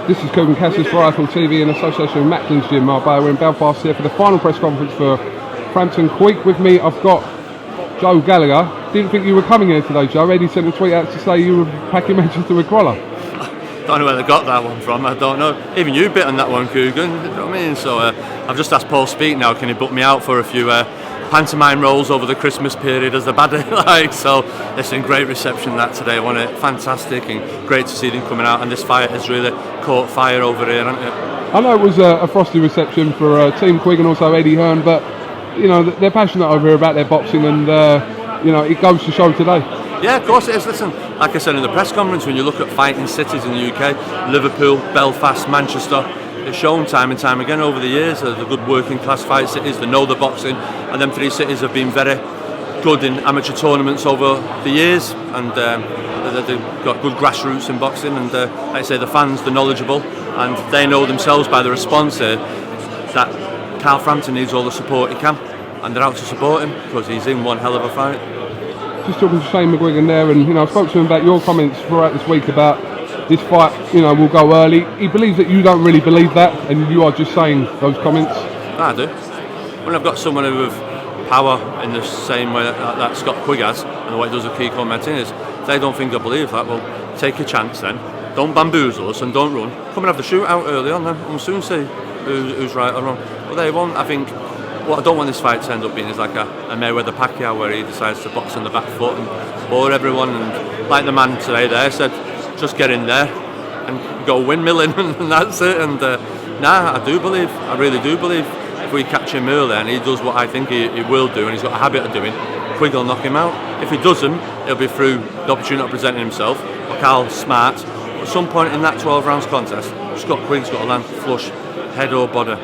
This is KUGAN CASSIUS for Rifle TV in association with Macklin's Gym. We're in Belfast here for the final press conference for Frampton Quick. With me, I've got Joe Gallagher. Didn't think you were coming here today, Joe. Eddie sent a tweet out to say you were packing Manchester with Crawler. Don't know where they got that one from. I don't know. Even you bit on that one, KUGAN. You know what I mean? So I've just asked Paul Speak now. Can he book me out for a few pantomime roles over the Christmas period as the baddie like? So listen, great reception that today. Wasn't it? Fantastic and great to see them coming out. And this fight has really caught fire over here, hasn't it? I know it was a frosty reception for Team Quig and also Eddie Hearn, but you know they're passionate over here about their boxing, and you know it goes to show today. Yeah, of course it is. Listen, like I said in the press conference, when you look at fighting cities in the UK, Liverpool, Belfast, Manchester, it's shown time and time again over the years that they're good working class fight cities, they know the boxing, and them three cities have been very good in amateur tournaments over the years, and they've got good grassroots in boxing, and like I say, the fans, they're knowledgeable, and they know themselves by the response here that Carl Frampton needs all the support he can, and they're out to support him because he's in one hell of a fight. Just talking to Shane McGuigan there, and you know I spoke to him about your comments throughout this week about this fight, you know, will go early. He believes that you don't really believe that, and you are just saying those comments. I do. When I've got someone who have power in the same way that Scott Quigg has, and the way he does with Kiko Martinez, they don't think I believe that. Well, take a chance then. Don't bamboozle us and don't run. Come and have the shootout early on then, and we'll soon see who's right or wrong. But they won't. I think what I don't want this fight to end up being is like a Mayweather-Pacquiao where he decides to box on the back foot and bore everyone, and like the man today there said, just get in there and go windmilling and that's it. And I do believe, I really do believe, if we catch him early and he does what I think he will do, and he's got a habit of doing, Quigg will knock him out. If he doesn't, it'll be through the opportunity of presenting himself, or Carl Smart. At some point in that 12 rounds contest, Scott Quigg's got to land flush, head or body,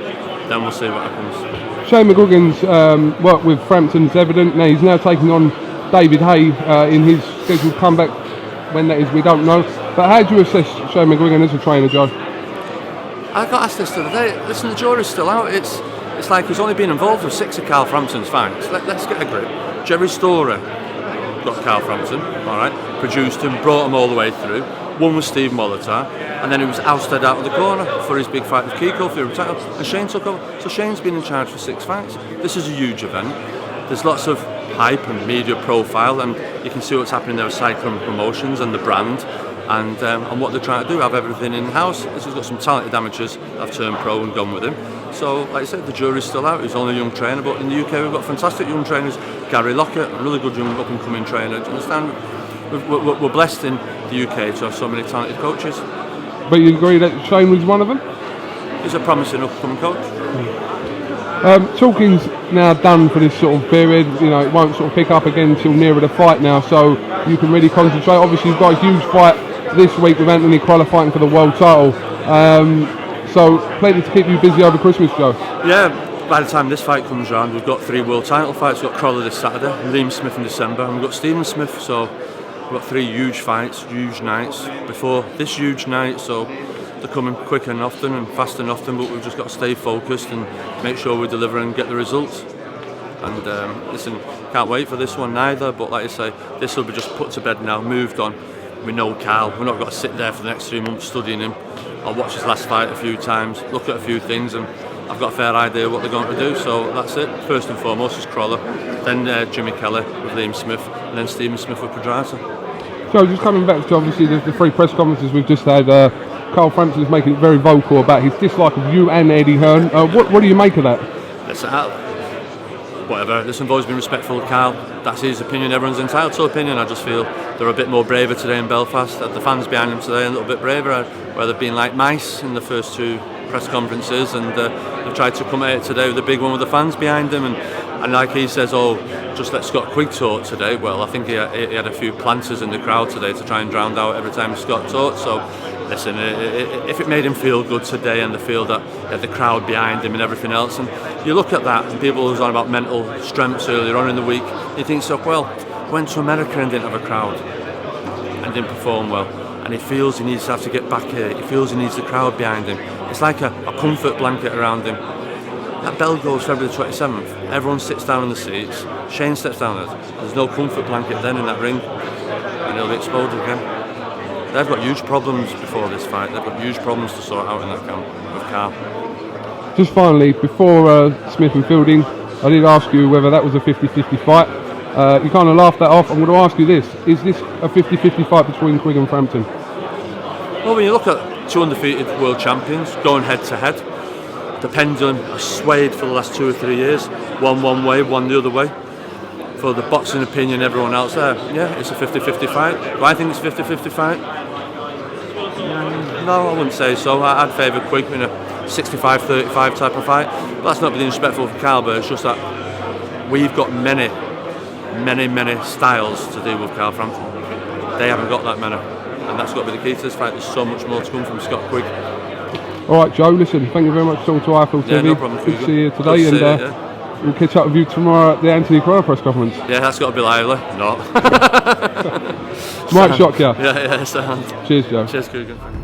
then we'll see what happens. Shane McGuigan's work with Frampton is evident. Now he's now taking on David Hay in his scheduled comeback. When that is, we don't know. But how do you assess Shane McGuigan as a trainer, Joe? I got asked this the other day. Listen, the jury's still out. It's like he's only been involved with 6 of Carl Frampton's fights. Let's get a grip. Jerry Storer got Carl Frampton, all right, produced him, brought him all the way through. One was Steve Molitor, and then he was ousted out of the corner for his big fight with Kiko for the title, and Shane took over. So Shane's been in charge for 6 fights. This is a huge event. There's lots of hype and media profile, and you can see what's happening there with Cyclone Promotions and the brand, and what they're trying to do, have everything in-house. This has got some talented amateurs that have turned pro and gone with him. So, like I said, the jury's still out. He's only a young trainer, but in the UK we've got fantastic young trainers. Gary Lockett, a really good young up-and-coming trainer. Do you understand? We're blessed in the UK to have so many talented coaches. But you agree that Shane was one of them? He's a promising up-and-coming coach. Talking's now done for this sort of period. You know, it won't sort of pick up again until nearer the fight now, so you can really concentrate. Obviously, you've got a huge fight this week with Anthony Crolla fighting for the world title. So plenty to keep you busy over Christmas, Joe. Yeah, by the time this fight comes round, we've got 3 world title fights. We've got Crolla this Saturday, Liam Smith in December, and we've got Stephen Smith. So we've got 3 huge fights, huge nights before this huge night. So they're coming quick and often and fast and often, but we've just got to stay focused and make sure we deliver and get the results. And listen, can't wait for this one neither, but like I say, this will be just put to bed now, moved on. We know Carl, we're not going to sit there for the next 3 months studying him. I'll watch his last fight a few times, look at a few things, and I've got a fair idea what they're going to do, so that's it. First and foremost is Crolla, then Jimmy Kelly with Liam Smith, and then Stephen Smith with Pedraza. So just coming back to obviously the 3 press conferences we've just had, Carl Frampton's making it very vocal about his dislike of you and Eddie Hearn. What do you make of that? Listen, whatever. Listen, I've always been respectful of Carl. That's his opinion. Everyone's entitled to opinion. I just feel they're a bit more braver today in Belfast. The fans behind them today are a little bit braver, where they've been like mice in the first 2 press conferences, and they've tried to come at it today with a big one with the fans behind him. And like he says, just let Scott Quigg talk today. Well, I think he had a few planters in the crowd today to try and drown out every time Scott talked. So listen, if it made him feel good today and the feel that he had the crowd behind him and everything else, and you look at that, and people who was on about mental strengths earlier on in the week, you think, so well, went to America and didn't have a crowd and didn't perform well, and he feels he needs to have to get back here, he feels he needs the crowd behind him. It's like a comfort blanket around him. That bell goes February 27th, everyone sits down in the seats, Shane steps down there's no comfort blanket then in that ring, and he'll be exposed again. they've got huge problems before this fight. They've got huge problems to sort out in that camp with Carl. Just finally, before Smith and Fielding, I did ask you whether that was a 50-50 fight. You kind of laughed that off. I'm going to ask you this. Is this a 50-50 fight between KUGAN and Frampton? Well, when you look at two undefeated world champions going head to head, the pendulum has swayed for the last 2 or 3 years. One way, one the other way. For the boxing opinion, everyone else there, yeah, it's a 50-50 fight. Do I think it's a 50-50 fight? No, I wouldn't say so. I'd favour Quigg in a 65-35 type of fight. But that's not being disrespectful for Carl, but it's just that we've got many styles to deal with Carl Frampton. They haven't got that many. And that's got to be the key to this fight. There's so much more to come from Scott Quigg. Alright Joe, listen, thank you very much for talking to IFL TV. Yeah, no problem. Good to see you today, and we'll catch up with you tomorrow at the Anthony Crowe press conference. Yeah, that's got to be lively. No. Might shock you. Yeah, sound. Cheers Joe. Cheers, KUGAN.